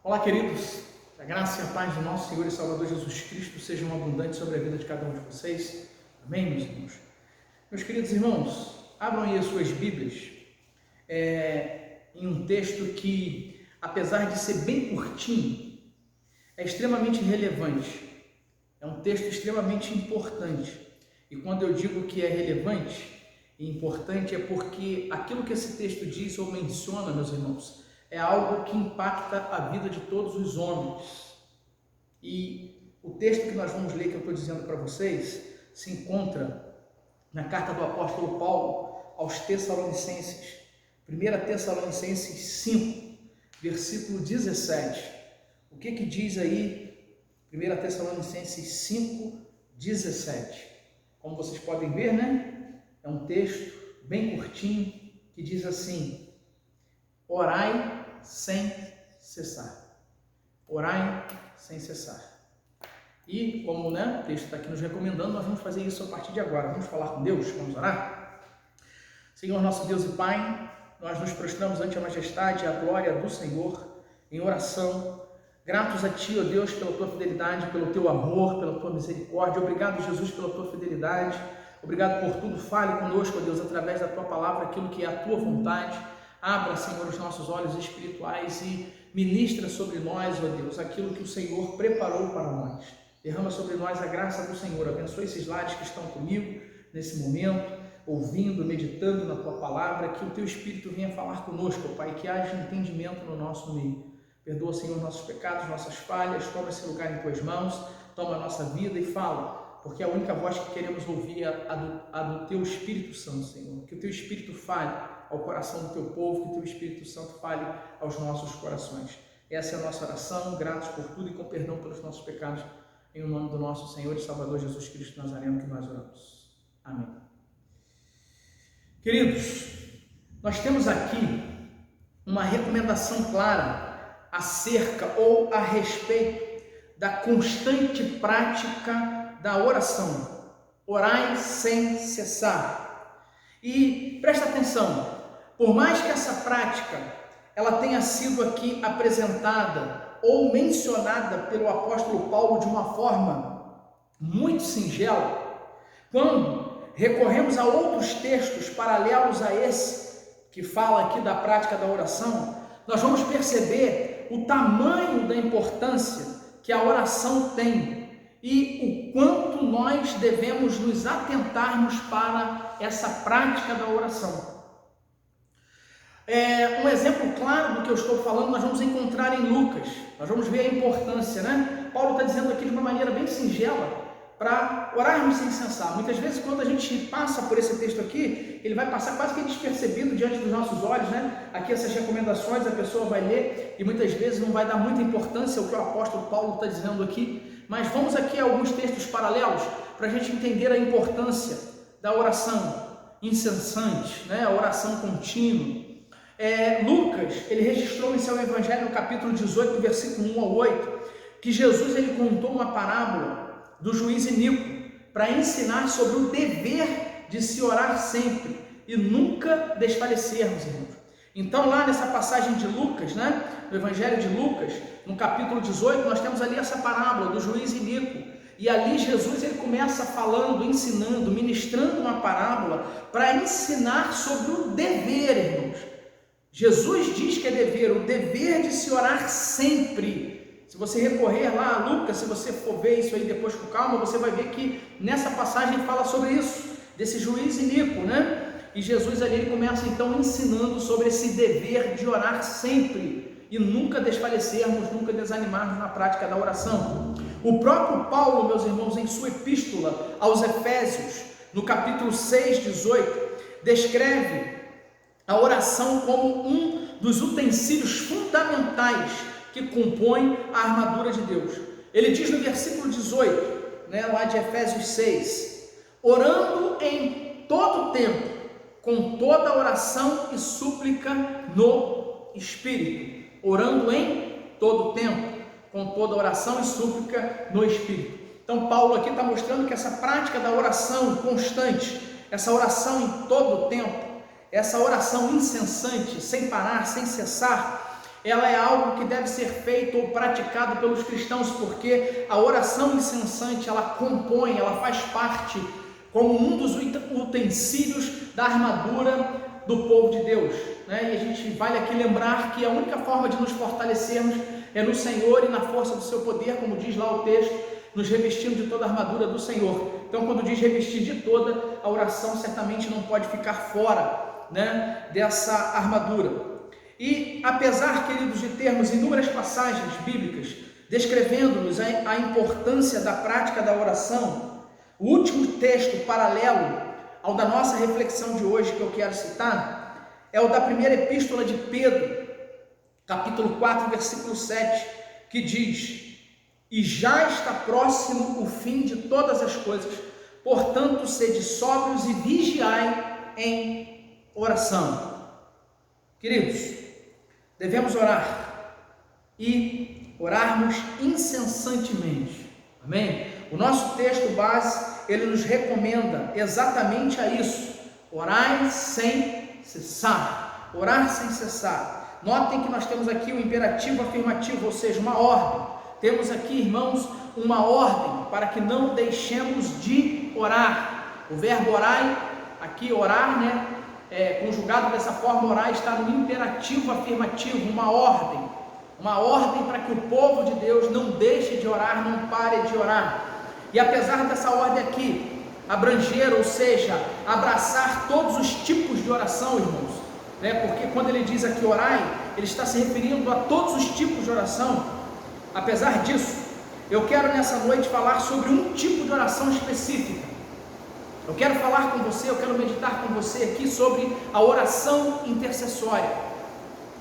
Olá, queridos, a graça e a paz do nosso Senhor e Salvador Jesus Cristo sejam abundantes sobre a vida de cada um de vocês. Amém, meus irmãos? Meus queridos irmãos, abram aí as suas Bíblias em um texto que, apesar de ser bem curtinho, é extremamente relevante. É um texto extremamente importante. E quando eu digo que é relevante e importante, é porque aquilo que esse texto diz ou menciona, meus irmãos, é algo que impacta a vida de todos os homens. E o texto que nós vamos ler, que eu estou dizendo para vocês, se encontra na carta do apóstolo Paulo aos Tessalonicenses, 1 Tessalonicenses 5, versículo 17. O que diz aí 1 Tessalonicenses 5, 17? Como vocês podem ver, né? É um texto bem curtinho que diz assim: orai sem cessar. Orai sem cessar. E como o texto está aqui nos recomendando, nós vamos fazer isso a partir de agora. Vamos falar com Deus, vamos orar? Senhor nosso Deus e Pai, nós nos prostramos ante a majestade e a glória do Senhor em oração, gratos a Ti, ó Deus, pela Tua fidelidade, pelo Teu amor, pela Tua misericórdia. Obrigado, Jesus, pela Tua fidelidade. Obrigado por tudo. Fale conosco, ó Deus, através da Tua palavra, aquilo que é a Tua vontade. Abra, Senhor, os nossos olhos espirituais e ministra sobre nós, ó Deus, aquilo que o Senhor preparou para nós. Derrama sobre nós a graça do Senhor. Abençoe esses lares que estão comigo nesse momento, ouvindo, meditando na Tua palavra, que o Teu Espírito venha falar conosco, ó Pai, que haja entendimento no nosso meio. Perdoa, Senhor, nossos pecados, nossas falhas. Toma esse lugar em Tuas mãos, toma a nossa vida e fala, porque a única voz que queremos ouvir é a do Teu Espírito Santo, Senhor. Que o Teu Espírito fale ao coração do Teu povo, que o Teu Espírito Santo fale aos nossos corações. Essa é a nossa oração, gratos por tudo e com perdão pelos nossos pecados, em nome do nosso Senhor e Salvador Jesus Cristo Nazareno, que nós oramos. Amém. Queridos, nós temos aqui uma recomendação clara acerca ou a respeito da constante prática da oração. Orai sem cessar. E presta atenção, por mais que essa prática ela tenha sido aqui apresentada ou mencionada pelo apóstolo Paulo de uma forma muito singela, quando recorremos a outros textos paralelos a esse, que fala aqui da prática da oração, nós vamos perceber o tamanho da importância que a oração tem e o quanto nós devemos nos atentarmos para essa prática da oração. Um exemplo claro do que eu estou falando nós vamos encontrar em Lucas. Nós vamos ver a importância, né? Paulo está dizendo aqui de uma maneira bem singela para orarmos sem cessar. Muitas vezes quando a gente passa por esse texto aqui, ele vai passar quase que despercebido diante dos nossos olhos, né? Aqui essas recomendações a pessoa vai ler e muitas vezes não vai dar muita importância ao que o apóstolo Paulo está dizendo aqui. Mas vamos aqui a alguns textos paralelos para a gente entender a importância da oração incessante, né? A oração contínua. Lucas, ele registrou em seu evangelho no capítulo 18, versículo 1 ao 8, que Jesus ele contou uma parábola do juiz iníquo para ensinar sobre o dever de se orar sempre e nunca desfalecermos, irmãos. Então lá nessa passagem de Lucas, né, no evangelho de Lucas, no capítulo 18, nós temos ali essa parábola do juiz iníquo. E ali Jesus ele começa falando, ensinando, ministrando uma parábola para ensinar sobre o dever, irmãos. Jesus diz que é dever, o dever de se orar sempre. Se você recorrer lá a Lucas, se você for ver isso aí depois com calma, você vai ver que nessa passagem fala sobre isso, desse juiz iníquo, né? E Jesus ali ele começa então ensinando sobre esse dever de orar sempre e nunca desfalecermos, nunca desanimarmos na prática da oração. O próprio Paulo, meus irmãos, em sua epístola aos Efésios, no capítulo 6, 18, descreve a oração como um dos utensílios fundamentais que compõem a armadura de Deus. Ele diz no versículo 18, né, lá de Efésios 6, orando em todo tempo, com toda oração e súplica no Espírito. Orando em todo tempo, com toda oração e súplica no Espírito. Então Paulo aqui está mostrando que essa prática da oração constante, essa oração em todo tempo, essa oração incessante, sem parar, sem cessar, ela é algo que deve ser feito ou praticado pelos cristãos, porque a oração incessante, ela compõe, ela faz parte como um dos utensílios da armadura do povo de Deus, né? E a gente vale aqui lembrar que a única forma de nos fortalecermos é no Senhor e na força do seu poder, como diz lá o texto, nos revestindo de toda a armadura do Senhor. Então, quando diz revestir de toda, a oração certamente não pode ficar fora, né, dessa armadura. E apesar, queridos, de termos inúmeras passagens bíblicas descrevendo-nos a importância da prática da oração, o último texto paralelo ao da nossa reflexão de hoje que eu quero citar é o da primeira epístola de Pedro, capítulo 4, versículo 7, que diz: e já está próximo o fim de todas as coisas, portanto sede sóbrios e vigiai em oração. Queridos, devemos orar e orarmos incessantemente, amém? O nosso texto base, ele nos recomenda exatamente a isso: orai sem cessar, orar sem cessar. Notem que nós temos aqui o imperativo afirmativo, ou seja, uma ordem. Temos aqui, irmãos, uma ordem para que não deixemos de orar. O verbo orai, aqui orar, né, conjugado dessa forma, orar está no imperativo afirmativo, uma ordem para que o povo de Deus não deixe de orar, não pare de orar. E apesar dessa ordem aqui abranger, ou seja, abraçar todos os tipos de oração, irmãos, né, porque quando ele diz aqui orai, ele está se referindo a todos os tipos de oração. Apesar disso, eu quero nessa noite falar sobre um tipo de oração específica. Eu quero falar com você, eu quero meditar com você aqui sobre a oração intercessória.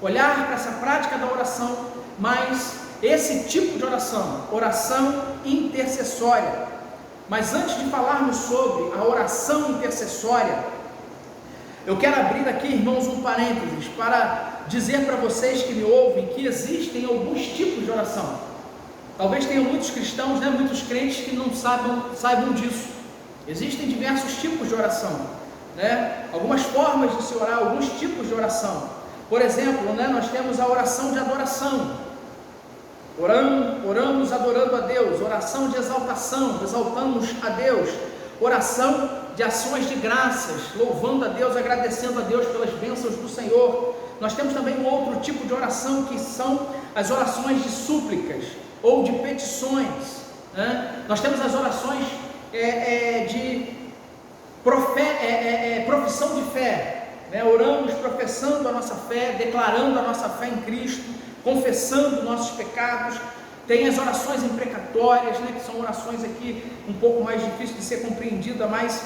Olhar para essa prática da oração, mas esse tipo de oração, oração intercessória. Mas antes de falarmos sobre a oração intercessória, eu quero abrir aqui, irmãos, um parênteses para dizer para vocês que me ouvem que existem alguns tipos de oração. Talvez tenham muitos cristãos, né, muitos crentes que não saibam disso. Existem diversos tipos de oração, né? Algumas formas de se orar, alguns tipos de oração. Por exemplo, né, nós temos a oração de adoração. Oramos adorando a Deus. Oração de exaltação, exaltamos a Deus. Oração de ações de graças, louvando a Deus, agradecendo a Deus pelas bênçãos do Senhor. Nós temos também um outro tipo de oração, que são as orações de súplicas ou de petições, né? Nós temos as orações de profissão de fé, né? Oramos professando a nossa fé, declarando a nossa fé em Cristo, confessando nossos pecados. Tem as orações imprecatórias, né, que são orações aqui um pouco mais difíceis de ser compreendida, mas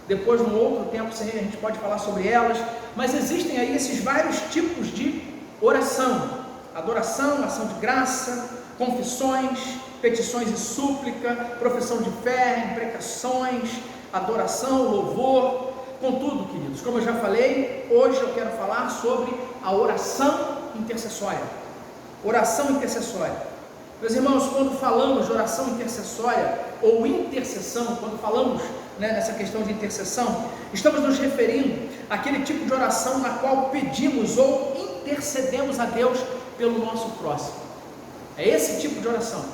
depois, num outro tempo, a gente pode falar sobre elas. Mas existem aí esses vários tipos de oração: adoração, ação de graça, confissões, petições e súplica, profissão de fé, imprecações, adoração, louvor. Contudo, queridos, como eu já falei, hoje eu quero falar sobre a oração intercessória. Oração intercessória. Meus irmãos, quando falamos de oração intercessória ou intercessão, quando falamos, né, nessa questão de intercessão, estamos nos referindo àquele tipo de oração na qual pedimos ou intercedemos a Deus pelo nosso próximo. É esse tipo de oração,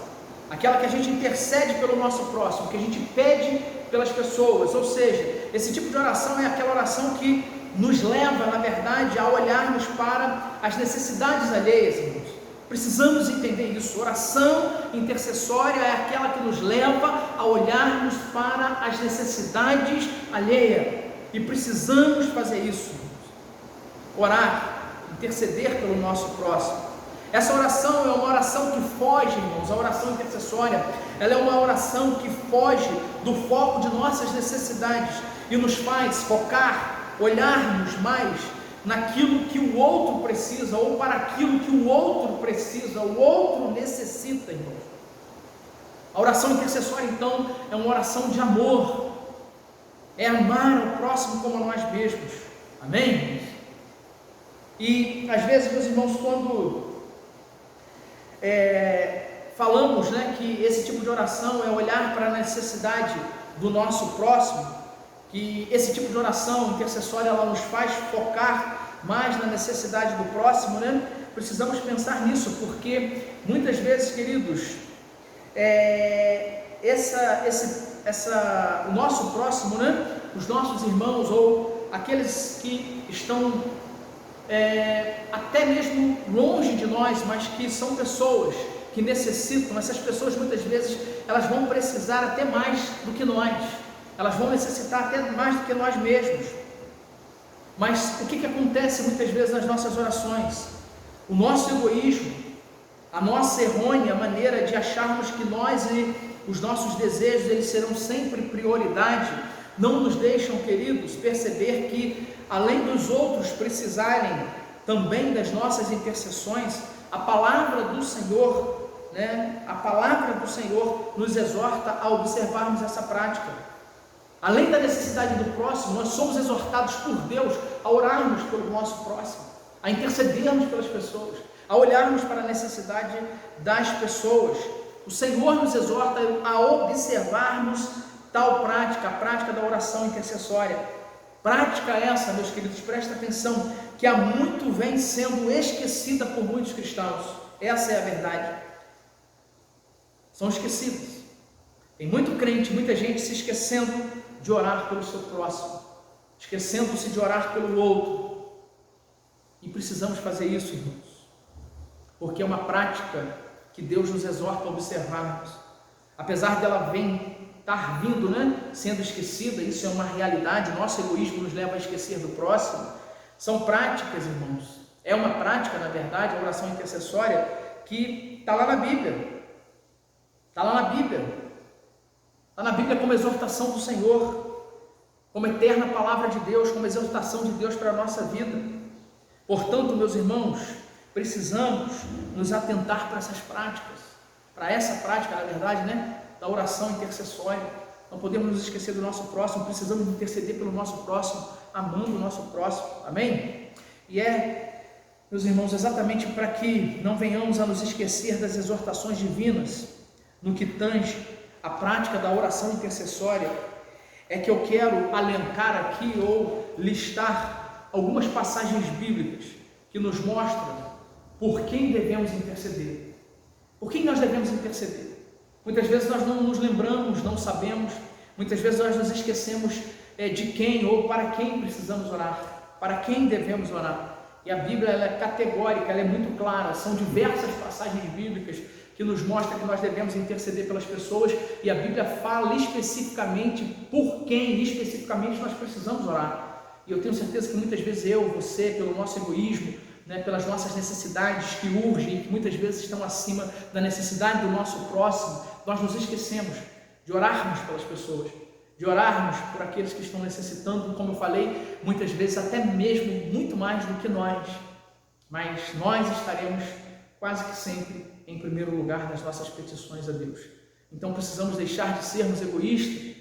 aquela que a gente intercede pelo nosso próximo, que a gente pede pelas pessoas. Ou seja, esse tipo de oração é aquela oração que nos leva, na verdade, a olharmos para as necessidades alheias, irmãos. Precisamos entender isso. Oração intercessória é aquela que nos leva a olharmos para as necessidades alheias, e precisamos fazer isso, orar, interceder pelo nosso próximo. Essa oração é uma oração que foge, irmãos, a oração intercessória, ela é uma oração que foge do foco de nossas necessidades e nos faz focar, olharmos mais naquilo que o outro precisa, ou para aquilo que o outro precisa, o outro necessita, irmãos. A oração intercessória, então, é uma oração de amor, é amar o próximo como a nós mesmos, amém? E às vezes, meus irmãos, quando falamos, né, que esse tipo de oração é olhar para a necessidade do nosso próximo, que esse tipo de oração intercessória ela nos faz focar mais na necessidade do próximo, né? Precisamos pensar nisso, porque muitas vezes, queridos, o nosso próximo, né? Os nossos irmãos ou aqueles que estão até mesmo longe de nós, mas que são pessoas que necessitam, essas pessoas muitas vezes elas vão precisar até mais do que nós, elas vão necessitar até mais do que nós mesmos. Mas o que acontece muitas vezes nas nossas orações? O nosso egoísmo, a nossa errônea maneira de acharmos que nós e os nossos desejos eles serão sempre prioridade, não nos deixam, queridos, perceber que além dos outros precisarem também das nossas intercessões, a palavra do Senhor, a palavra do Senhor nos exorta a observarmos essa prática. Além da necessidade do próximo, nós somos exortados por Deus a orarmos pelo nosso próximo, a intercedermos pelas pessoas, a olharmos para a necessidade das pessoas. O Senhor nos exorta a observarmos tal prática, a prática da oração intercessória. Prática essa, meus queridos, presta atenção, que há muito vem sendo esquecida por muitos cristãos. Essa é a verdade. São esquecidos. Tem muito crente, muita gente se esquecendo de orar pelo seu próximo, esquecendo-se de orar pelo outro. E precisamos fazer isso, irmãos, porque é uma prática que Deus nos exorta a observarmos. Apesar dela estar vindo, sendo esquecida, isso é uma realidade, nosso egoísmo nos leva a esquecer do próximo. São práticas, irmãos, é uma prática, na verdade, a oração intercessória, que está lá na Bíblia, está lá na Bíblia como exortação do Senhor, como eterna palavra de Deus, como exortação de Deus para a nossa vida. Portanto, meus irmãos, precisamos nos atentar para essas práticas, para essa prática, na verdade, da oração intercessória. Não podemos nos esquecer do nosso próximo, precisamos interceder pelo nosso próximo, amando o nosso próximo, amém? E meus irmãos, exatamente para que não venhamos a nos esquecer das exortações divinas, no que tange a prática da oração intercessória, é que eu quero alencar aqui ou listar algumas passagens bíblicas que nos mostram por quem devemos interceder. Por quem nós devemos interceder? Muitas vezes nós não nos lembramos, não sabemos, muitas vezes nós nos esquecemos de quem ou para quem precisamos orar, para quem devemos orar. E a Bíblia ela é categórica, ela é muito clara, são diversas passagens bíblicas que nos mostram que nós devemos interceder pelas pessoas, e a Bíblia fala especificamente por quem especificamente nós precisamos orar. E eu tenho certeza que muitas vezes você, pelo nosso egoísmo, pelas nossas necessidades que urgem, que muitas vezes estão acima da necessidade do nosso próximo, nós nos esquecemos de orarmos pelas pessoas, de orarmos por aqueles que estão necessitando, como eu falei, muitas vezes até mesmo muito mais do que nós, mas nós estaremos quase que sempre em primeiro lugar nas nossas petições a Deus. Então precisamos deixar de sermos egoístas,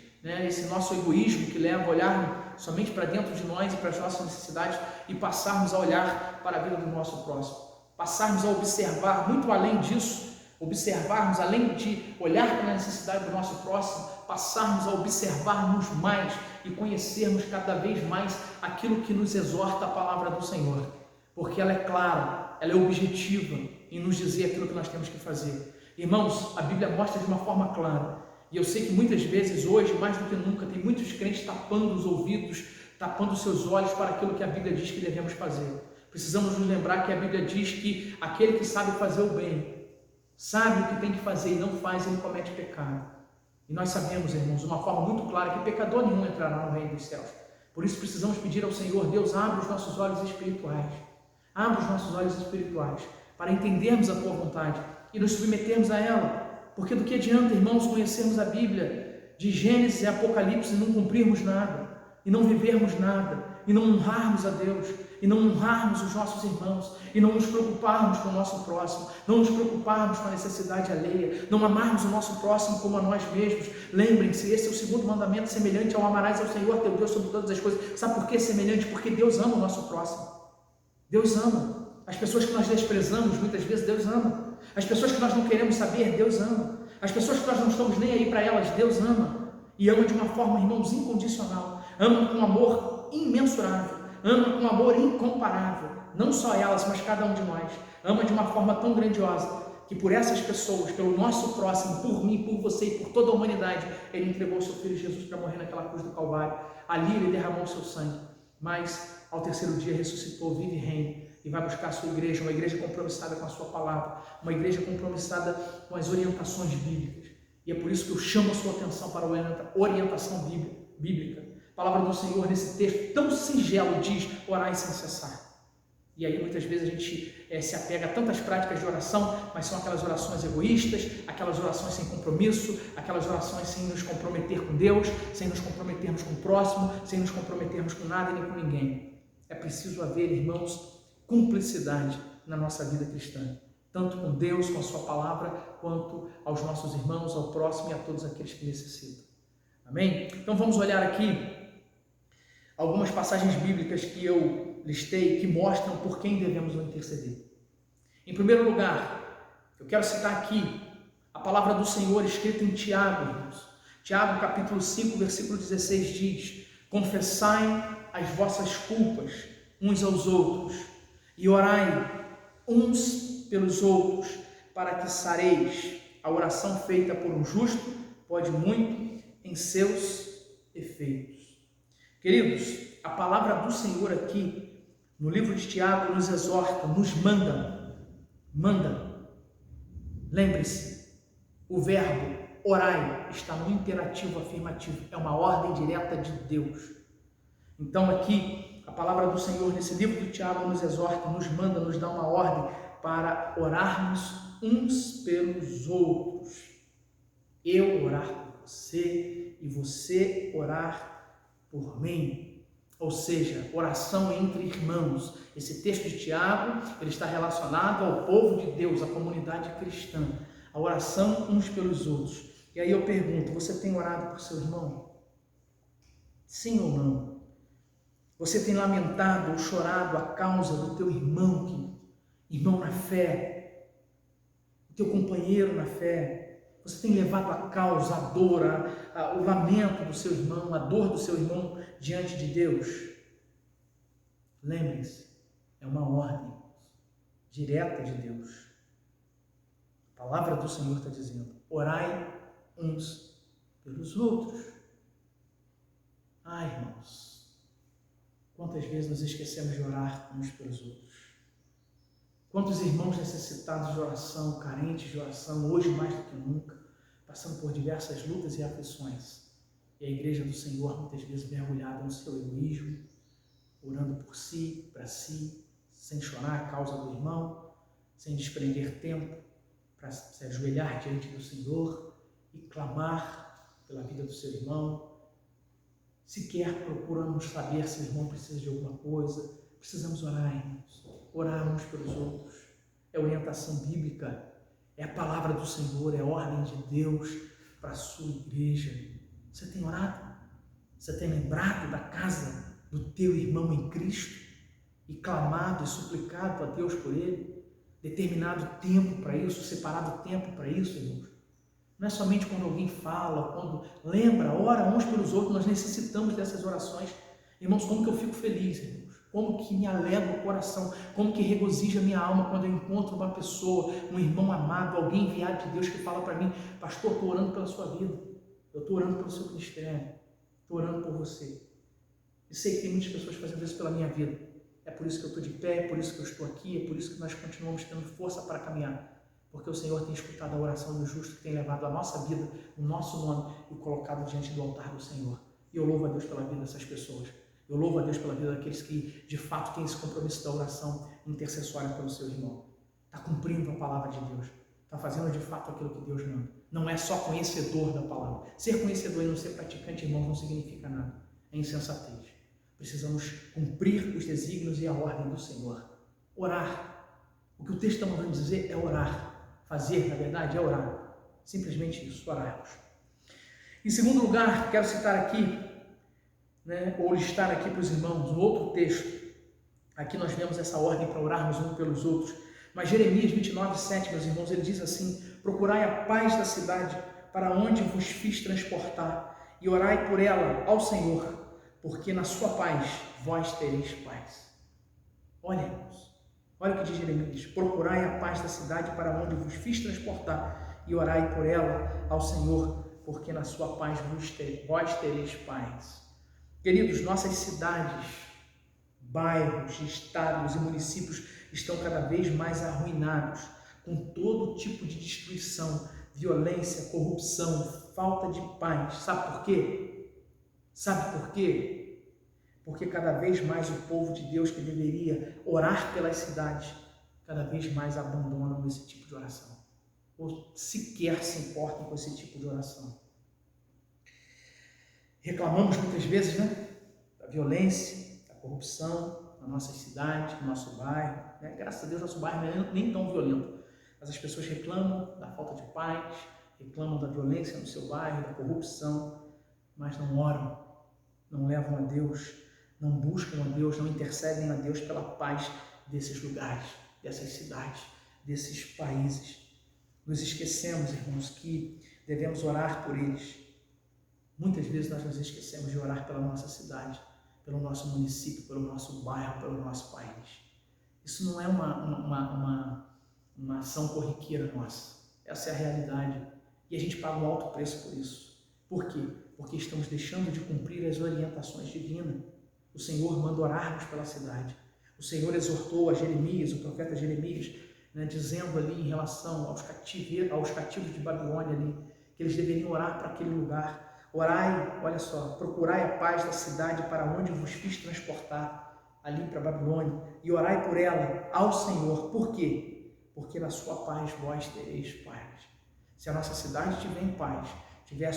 esse nosso egoísmo que leva a olhar somente para dentro de nós e para as nossas necessidades, e passarmos a olhar para a vida do nosso próximo, passarmos a observar muito além disso, observarmos além de olhar para a necessidade do nosso próximo, passarmos a observarmos mais e conhecermos cada vez mais aquilo que nos exorta a palavra do Senhor, porque ela é clara, ela é objetiva em nos dizer aquilo que nós temos que fazer. Irmãos, a Bíblia mostra de uma forma clara, e eu sei que muitas vezes hoje, mais do que nunca, tem muitos crentes tapando os ouvidos, tapando os seus olhos para aquilo que a Bíblia diz que devemos fazer. Precisamos nos lembrar que a Bíblia diz que aquele que sabe fazer o bem, sabe o que tem que fazer e não faz, ele comete pecado. E nós sabemos, irmãos, de uma forma muito clara, que pecador nenhum entrará no reino dos céus. Por isso precisamos pedir ao Senhor, Deus, abre os nossos olhos espirituais, abre os nossos olhos espirituais, para entendermos a Tua vontade e nos submetermos a ela, porque do que adianta, irmãos, conhecermos a Bíblia de Gênesis e Apocalipse e não cumprirmos nada, e não vivermos nada, e não honrarmos a Deus, e não honrarmos os nossos irmãos, e não nos preocuparmos com o nosso próximo, não nos preocuparmos com a necessidade alheia, não amarmos o nosso próximo como a nós mesmos. Lembrem-se, esse é o segundo mandamento, semelhante ao amarás ao Senhor teu Deus sobre todas as coisas. Sabe por que semelhante? Porque Deus ama o nosso próximo. Deus ama. As pessoas que nós desprezamos, muitas vezes Deus ama. As pessoas que nós não queremos saber, Deus ama. As pessoas que nós não estamos nem aí para elas, Deus ama. E ama de uma forma, irmãos, incondicional. Ama com amor imensurável. Ama com amor incomparável. Não só elas, mas cada um de nós. ama de uma forma tão grandiosa, que por essas pessoas, pelo nosso próximo, por mim, por você e por toda a humanidade, ele entregou o seu Filho Jesus para morrer naquela cruz do Calvário. Ali ele derramou o seu sangue, mas ao terceiro dia ressuscitou, vive e reina, e vai buscar a sua igreja, uma igreja compromissada com a sua palavra, uma igreja compromissada com as orientações bíblicas. E é por isso que eu chamo a sua atenção para a orientação bíblica. A palavra do Senhor nesse texto tão singelo diz: orai sem cessar. E aí muitas vezes a gente se apega a tantas práticas de oração, mas são aquelas orações egoístas, aquelas orações sem compromisso, aquelas orações sem nos comprometer com Deus, sem nos comprometermos com o próximo, sem nos comprometermos com nada e nem com ninguém. É preciso haver, irmãos, cumplicidade na nossa vida cristã, tanto com Deus, com a sua palavra, quanto aos nossos irmãos, ao próximo e a todos aqueles que necessitam. Amém? Então vamos olhar aqui algumas passagens bíblicas que eu listei, que mostram por quem devemos interceder. Em primeiro lugar, eu quero citar aqui a palavra do Senhor escrita em Tiago, irmãos. Tiago, capítulo 5, versículo 16 diz: confessai as vossas culpas uns aos outros e orai uns pelos outros, para que sareis. A oração feita por um justo pode muito em seus efeitos. Queridos, a palavra do Senhor aqui no livro de Tiago nos exorta, nos manda. Lembre-se, o verbo orai está no imperativo afirmativo, é uma ordem direta de Deus. Então aqui, a palavra do Senhor nesse livro de Tiago nos exorta, nos manda, nos dá uma ordem para orarmos uns pelos outros. Eu orar por você e você orar por mim. Ou seja, oração entre irmãos. Esse texto de Tiago, ele está relacionado ao povo de Deus, à comunidade cristã, a oração uns pelos outros. E aí eu pergunto, você tem orado por seu irmão? Sim ou não? Você tem lamentado ou chorado a causa do teu irmão na fé, o teu companheiro na fé? Você tem levado a causa, a dor, o lamento do seu irmão, a dor do seu irmão diante de Deus? Lembre-se, é uma ordem direta de Deus. A palavra do Senhor está dizendo: orai uns pelos outros. Ai, irmãos, quantas vezes nos esquecemos de orar uns pelos outros? Quantos irmãos necessitados de oração, carentes de oração, hoje mais do que nunca, passando por diversas lutas e aflições. E a igreja do Senhor muitas vezes mergulhada no seu egoísmo, orando por si, para si, sem chorar a causa do irmão, sem desprender tempo para se ajoelhar diante do Senhor e clamar pela vida do seu irmão. Sequer procuramos saber se o irmão precisa de alguma coisa. Precisamos orar, irmãos. Orar uns pelos outros. É orientação bíblica, é a palavra do Senhor, é a ordem de Deus para a sua igreja. Você tem orado? Você tem lembrado da casa do teu irmão em Cristo e clamado e suplicado a Deus por ele? Determinado tempo para isso, separado tempo para isso, irmãos? Não é somente quando alguém fala, quando lembra, ora uns pelos outros, nós necessitamos dessas orações. Irmãos, como que eu fico feliz, irmãos? Como que me alegra o coração, como que regozija a minha alma quando eu encontro uma pessoa, um irmão amado, alguém enviado de Deus que fala para mim: pastor, estou orando pela sua vida, eu estou orando pelo seu ministério, estou orando por você. E sei que tem muitas pessoas fazendo isso pela minha vida. É por isso que eu estou de pé, é por isso que eu estou aqui, é por isso que nós continuamos tendo força para caminhar. Porque o Senhor tem escutado a oração do justo, que tem levado a nossa vida, o nosso nome e colocado diante do altar do Senhor. E eu louvo a Deus pela vida dessas pessoas. Eu louvo a Deus pela vida daqueles que, de fato, têm esse compromisso da oração intercessória pelo seu irmão. Está cumprindo a palavra de Deus. Está fazendo, de fato, aquilo que Deus manda. Não é só conhecedor da palavra. Ser conhecedor e não ser praticante, irmãos, não significa nada. É insensatez. Precisamos cumprir os desígnios e a ordem do Senhor. Orar. O que o texto está mandando dizer é orar. Fazer, na verdade, é orar. Simplesmente isso, orarmos. Em segundo lugar, quero citar aqui, ou listar aqui para os irmãos, um outro texto. Aqui nós vemos essa ordem para orarmos uns pelos outros. Mas Jeremias 29:7, meus irmãos, ele diz assim: procurai a paz da cidade, para onde vos fiz transportar, e orai por ela ao Senhor, porque na sua paz vós tereis paz. Olha, irmãos, Olha o que diz Jeremias: procurai a paz da cidade para onde vos fiz transportar e orai por ela ao Senhor, porque na sua paz vós tereis paz. Queridos, nossas cidades, bairros, estados e municípios estão cada vez mais arruinados, com todo tipo de destruição, violência, corrupção, falta de paz. Sabe por quê? Sabe por quê? Porque cada vez mais o povo de Deus, que deveria orar pelas cidades, cada vez mais abandonam esse tipo de oração, ou sequer se importam com esse tipo de oração. Reclamamos muitas vezes, né, da violência, da corrupção na nossa cidade, no nosso bairro, né? Graças a Deus nosso bairro não é nem tão violento, mas as pessoas reclamam da falta de paz, reclamam da violência no seu bairro, da corrupção, mas não oram, não levam a Deus, não buscam a Deus, não intercedem a Deus pela paz desses lugares, dessas cidades, desses países. Nos esquecemos, irmãos, que devemos orar por eles. Muitas vezes nós nos esquecemos de orar pela nossa cidade, pelo nosso município, pelo nosso bairro, pelo nosso país. Isso não é uma ação corriqueira nossa. Essa é a realidade. E a gente paga um alto preço por isso. Por quê? Porque estamos deixando de cumprir as orientações divinas. O Senhor manda orarmos pela cidade. O Senhor exortou a Jeremias, o profeta Jeremias, né, dizendo ali em relação aos cativos de Babilônia ali, que eles deveriam orar para aquele lugar. Orai, olha só, procurai a paz da cidade para onde vos fiz transportar, ali para Babilônia, e orai por ela ao Senhor. Por quê? Porque na sua paz vós tereis paz. Se a nossa cidade estiver em paz, estiver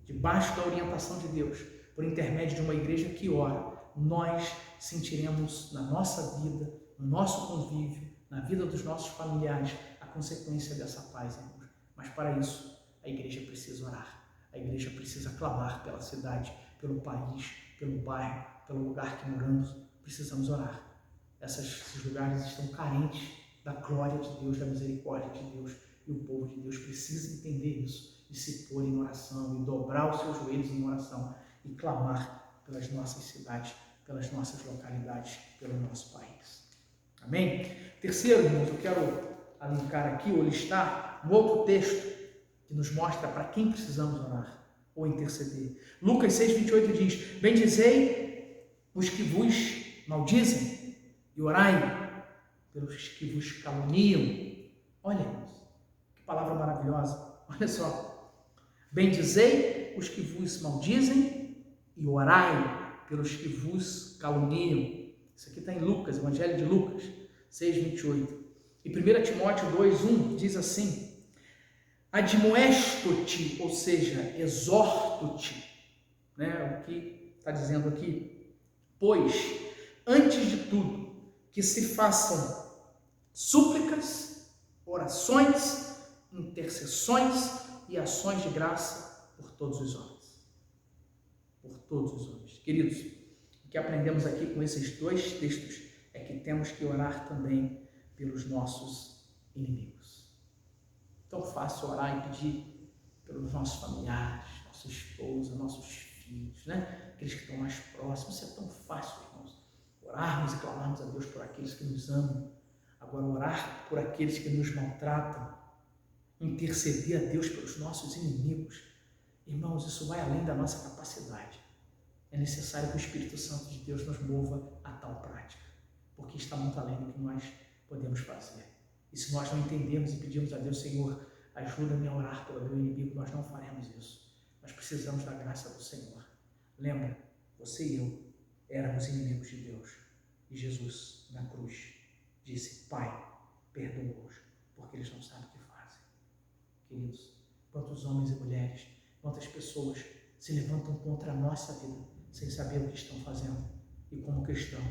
debaixo da orientação de Deus, por intermédio de uma igreja que ora, nós sentiremos na nossa vida, no nosso convívio, na vida dos nossos familiares, a consequência dessa paz, irmãos. Mas para isso, a igreja precisa orar. A igreja precisa clamar pela cidade, pelo país, pelo bairro, pelo lugar que moramos. Precisamos orar. Esses lugares estão carentes da glória de Deus, da misericórdia de Deus. E o povo de Deus precisa entender isso e se pôr em oração e dobrar os seus joelhos em oração e clamar pelas nossas cidades, pelas nossas localidades, pelo nosso país. Amém? Terceiro, irmãos, eu quero alinhar aqui ou listar um outro texto que nos mostra para quem precisamos orar ou interceder. Lucas 6:28 diz: bendizei os que vos maldizem e orai pelos que vos caluniam. Olha, irmãos, que palavra maravilhosa. Olha só. Bendizei os que vos maldizem e orai pelos que vos caluniam. Isso aqui está em Lucas, Evangelho de Lucas 6:28. E 1 Timóteo 2:1 diz assim: admoesto-te, ou seja, exorto-te, né? O que está dizendo aqui? Pois, antes de tudo, que se façam súplicas, orações, intercessões e ações de graça por todos os homens. Por todos os homens. Queridos, o que aprendemos aqui com esses dois textos é que temos que orar também pelos nossos inimigos. Tão fácil orar e pedir pelos nossos familiares, nossa esposa, nossos filhos, né? Aqueles que estão mais próximos. Isso é tão fácil, irmãos. Orarmos e clamarmos a Deus por aqueles que nos amam. Agora, orar por aqueles que nos maltratam, interceder a Deus pelos nossos inimigos. Irmãos, isso vai além da nossa capacidade. É necessário que o Espírito Santo de Deus nos mova a tal prática, porque está muito além do que nós podemos fazer. E se nós não entendermos e pedirmos a Deus, Senhor, ajuda-me a orar pelo meu inimigo, nós não faremos isso. Nós precisamos da graça do Senhor. Lembra, você e eu éramos inimigos de Deus. E Jesus, na cruz, disse: Pai, perdoa-os, porque eles não sabem o que fazem. Queridos, quantos homens e mulheres, quantas pessoas se levantam contra a nossa vida, sem saber o que estão fazendo. E como cristão,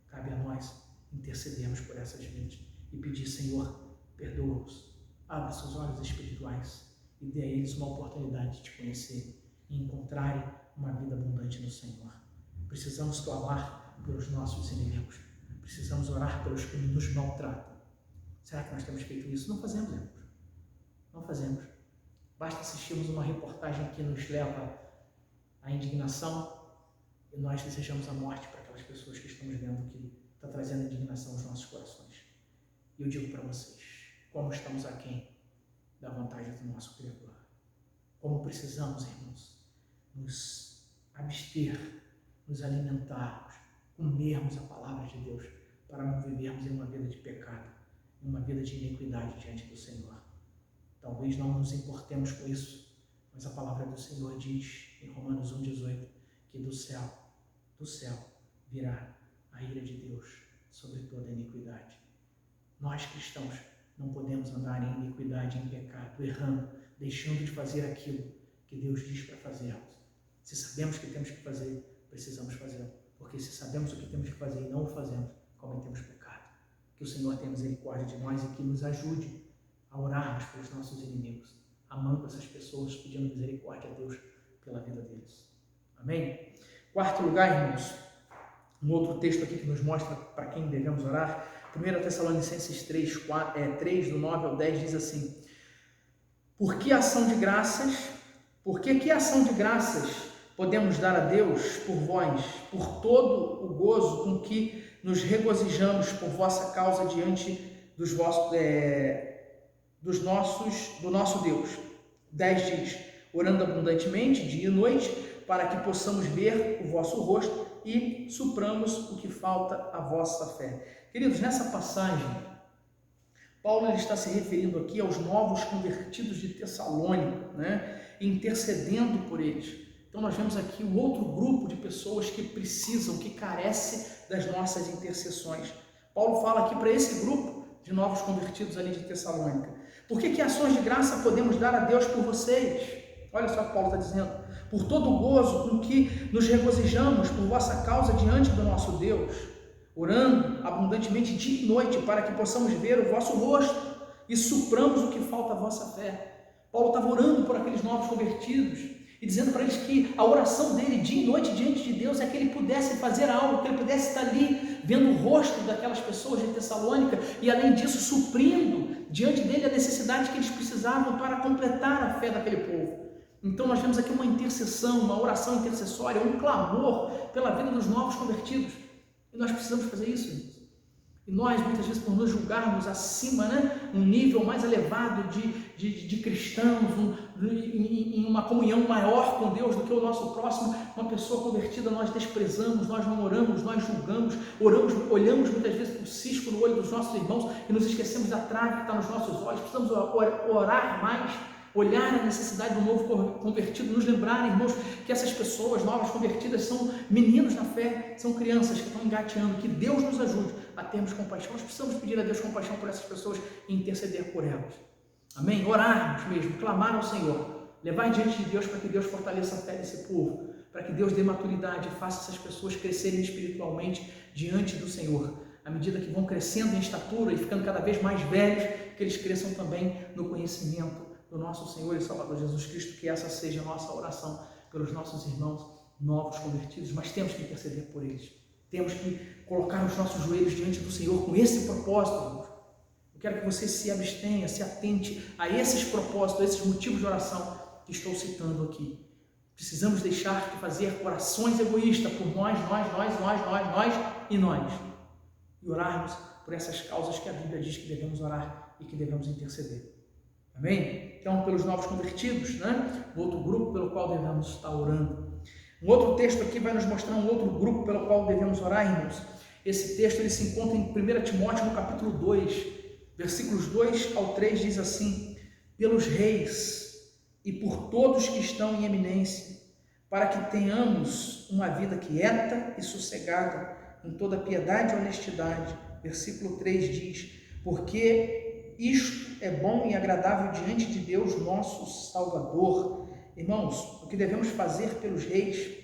cabe a nós intercedermos por essas vidas e pedir: Senhor, perdoa-os, abre seus olhos espirituais e dê a eles uma oportunidade de te conhecer e encontrarem uma vida abundante no Senhor. Precisamos clamar pelos nossos inimigos, precisamos orar pelos que nos maltratam. Será que nós temos feito isso? Não fazemos, irmãos. Não fazemos. Basta assistirmos uma reportagem que nos leva à indignação e nós desejamos a morte para aquelas pessoas que estamos vendo que está trazendo indignação aos nossos corações. E eu digo para vocês, como estamos aquém da vontade do nosso Criador. Como precisamos, irmãos, nos abster, nos alimentarmos, comermos a palavra de Deus, para não vivermos em uma vida de pecado, em uma vida de iniquidade diante do Senhor. Talvez não nos importemos com isso, mas a palavra do Senhor diz, em Romanos 1,18, que do céu, virá a ira de Deus sobre toda a iniquidade. Nós, cristãos, não podemos andar em iniquidade, em pecado, errando, deixando de fazer aquilo que Deus diz para fazermos. Se sabemos que temos que fazer, precisamos fazê-lo. Porque se sabemos o que temos que fazer e não o fazemos, cometemos pecado. Que o Senhor tenha misericórdia de nós e que nos ajude a orarmos pelos nossos inimigos, amando essas pessoas, pedindo misericórdia a Deus pela vida deles. Amém? Quarto lugar, irmãos, um outro texto aqui que nos mostra para quem devemos orar. 1 Tessalonicenses 3, do 9 ao 10 diz assim: Por que ação de graças podemos dar a Deus por vós, por todo o gozo com que nos regozijamos por vossa causa diante do nosso Deus. 10 diz: orando abundantemente, dia e noite, para que possamos ver o vosso rosto e supramos o que falta à vossa fé. Queridos, nessa passagem, Paulo ele está se referindo aqui aos novos convertidos de Tessalônica, né? Intercedendo por eles. Então nós vemos aqui um outro grupo de pessoas que precisam, que carece das nossas intercessões. Paulo fala aqui para esse grupo de novos convertidos ali de Tessalônica. Por que ações de graça podemos dar a Deus por vocês? Olha só o que Paulo está dizendo. Por todo o gozo com que nos regozijamos por vossa causa diante do nosso Deus, orando abundantemente dia e noite, para que possamos ver o vosso rosto e supramos o que falta à vossa fé. Paulo estava orando por aqueles novos convertidos e dizendo para eles que a oração dele dia e noite diante de Deus é que ele pudesse fazer algo, que ele pudesse estar ali vendo o rosto daquelas pessoas de Tessalônica e além disso suprindo diante dele a necessidade que eles precisavam para completar a fé daquele povo. Então nós vemos aqui uma intercessão, uma oração intercessória, um clamor pela vida dos novos convertidos. E nós precisamos fazer isso, irmãos. E nós, muitas vezes, por nos julgarmos acima, né, um nível mais elevado de cristãos, em uma comunhão maior com Deus do que o nosso próximo, uma pessoa convertida, nós desprezamos, nós não oramos, nós julgamos, olhamos muitas vezes para o cisco no olho dos nossos irmãos e nos esquecemos da trave que está nos nossos olhos. Precisamos orar mais, olhar a necessidade do novo convertido, nos lembrar, irmãos, que essas pessoas novas convertidas são meninos na fé, são crianças que estão engateando, que Deus nos ajude a termos compaixão. Nós precisamos pedir a Deus compaixão por essas pessoas e interceder por elas. Amém? Orarmos mesmo, clamar ao Senhor, levar diante de Deus para que Deus fortaleça a fé desse povo, para que Deus dê maturidade e faça essas pessoas crescerem espiritualmente diante do Senhor. À medida que vão crescendo em estatura e ficando cada vez mais velhos, que eles cresçam também no conhecimento do nosso Senhor e Salvador Jesus Cristo, que essa seja a nossa oração pelos nossos irmãos novos convertidos, mas temos que interceder por eles. Temos que colocar os nossos joelhos diante do Senhor com esse propósito, irmãos. Eu quero que você se abstenha, se atente a esses propósitos, a esses motivos de oração que estou citando aqui. Precisamos deixar de fazer orações egoístas por nós e nós. E orarmos por essas causas que a Bíblia diz que devemos orar e que devemos interceder. Amém? Então, pelos novos convertidos, né? O outro grupo pelo qual devemos estar orando. Um outro texto aqui vai nos mostrar um outro grupo pelo qual devemos orar, irmãos. Esse texto ele se encontra em 1 Timóteo, no capítulo 2, versículos 2 ao 3, diz assim: pelos reis e por todos que estão em eminência, para que tenhamos uma vida quieta e sossegada, em toda piedade e honestidade. Versículo 3 diz: porque isto é bom e agradável diante de Deus, nosso Salvador. Irmãos, o que devemos fazer pelos reis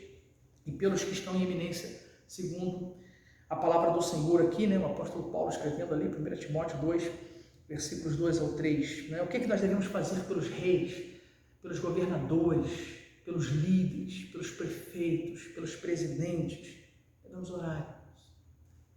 e pelos que estão em eminência, segundo a palavra do Senhor aqui, né? O apóstolo Paulo escrevendo ali, 1 Timóteo 2, versículos 2 ao 3. Né? O que nós devemos fazer pelos reis, pelos governadores, pelos líderes, pelos prefeitos, pelos presidentes? Devemos orar,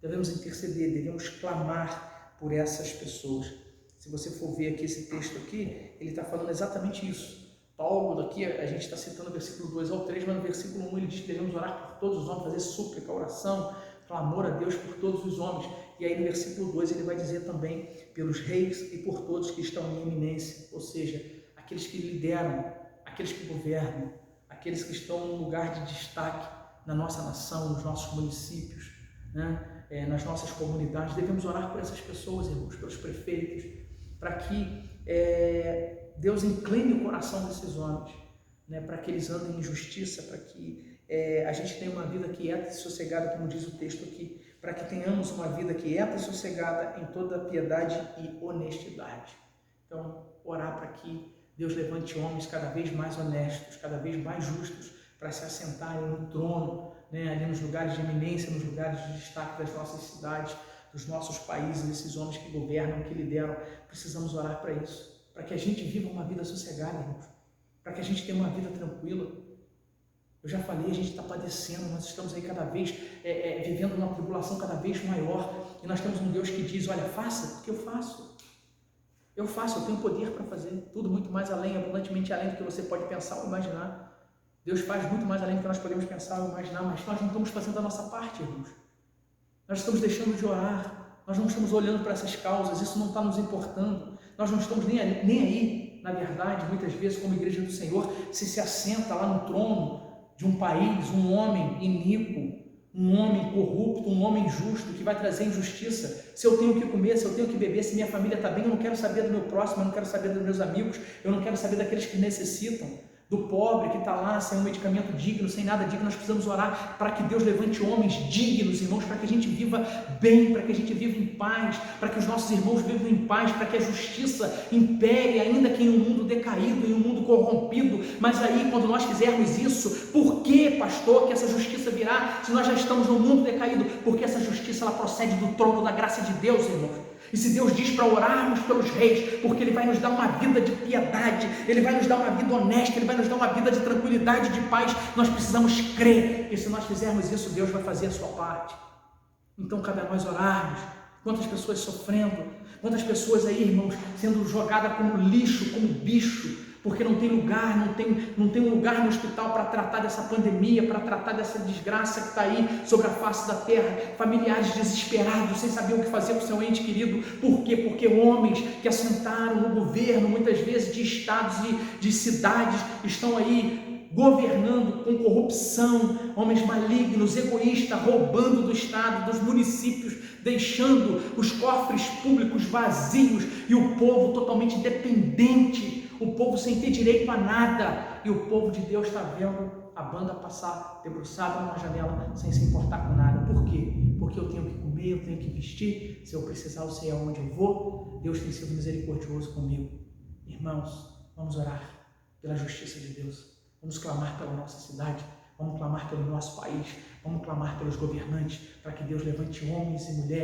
devemos interceder, devemos clamar por essas pessoas. Se você for ver aqui esse texto aqui, ele está falando exatamente isso. Paulo, daqui a gente está citando o versículo 2 ao 3, mas no versículo 1 ele diz que devemos orar por todos os homens, fazer súplica, oração, clamor a Deus por todos os homens. E aí no versículo 2 ele vai dizer também pelos reis e por todos que estão em eminência, ou seja, aqueles que lideram, aqueles que governam, aqueles que estão num lugar de destaque na nossa nação, nos nossos municípios, né? Nas nossas comunidades. Devemos orar por essas pessoas, irmãos, pelos prefeitos, para que Deus incline o coração desses homens, né? Para que eles andem em justiça, para que a gente tenha uma vida quieta e sossegada, como diz o texto aqui, para que tenhamos uma vida quieta e sossegada em toda piedade e honestidade. Então, orar para que Deus levante homens cada vez mais honestos, cada vez mais justos, para se assentarem no trono, né, ali nos lugares de eminência, nos lugares de destaque das nossas cidades, dos nossos países, esses homens que governam, que lideram. Precisamos orar para isso, para que a gente viva uma vida sossegada, irmãos, para que a gente tenha uma vida tranquila. Eu já falei, a gente está padecendo, nós estamos aí cada vez vivendo uma tribulação cada vez maior, e nós temos um Deus que diz, olha, faça, porque eu faço. Eu tenho poder para fazer tudo muito mais além, abundantemente além do que você pode pensar ou imaginar. Deus faz muito mais além do que nós podemos pensar ou imaginar, mas nós não estamos fazendo a nossa parte, irmãos. Nós estamos deixando de orar, nós não estamos olhando para essas causas, isso não está nos importando. Nós não estamos nem aí, na verdade, muitas vezes, como igreja do Senhor, se assenta lá no trono de um país, um homem iníquo, um homem corrupto, um homem injusto, que vai trazer injustiça. Se eu tenho que comer, se eu tenho que beber, se minha família está bem, eu não quero saber do meu próximo, eu não quero saber dos meus amigos, eu não quero saber daqueles que necessitam, do pobre que está lá sem um medicamento digno, sem nada digno. Nós precisamos orar para que Deus levante homens dignos, irmãos, para que a gente viva bem, para que a gente viva em paz, para que os nossos irmãos vivam em paz, para que a justiça impere, ainda que em um mundo decaído, em um mundo corrompido. Mas aí, quando nós fizermos isso, por que, pastor, que essa justiça virá, se nós já estamos no mundo decaído? Porque essa justiça, ela procede do trono da graça de Deus, irmãos. E se Deus diz para orarmos pelos reis, porque Ele vai nos dar uma vida de piedade, Ele vai nos dar uma vida honesta, Ele vai nos dar uma vida de tranquilidade, de paz, nós precisamos crer, e se nós fizermos isso, Deus vai fazer a sua parte. Então cabe a nós orarmos. Quantas pessoas sofrendo, quantas pessoas aí, irmãos, sendo jogadas como lixo, como bicho, porque não tem lugar, não tem um lugar no hospital para tratar dessa pandemia, para tratar dessa desgraça que está aí sobre a face da terra, familiares desesperados, sem saber o que fazer com o seu ente querido. Por quê? Porque homens que assentaram no governo, muitas vezes de estados e de cidades, estão aí governando com corrupção, homens malignos, egoístas, roubando do estado, dos municípios, deixando os cofres públicos vazios e o povo totalmente dependente, o povo sem ter direito a nada, e o povo de Deus está vendo a banda passar debruçada numa janela sem se importar com nada. Por quê? Porque eu tenho que comer, eu tenho que vestir, se eu precisar eu sei aonde eu vou. Deus tem sido misericordioso comigo. Irmãos, vamos orar pela justiça de Deus, vamos clamar pela nossa cidade, vamos clamar pelo nosso país, vamos clamar pelos governantes, para que Deus levante homens e mulheres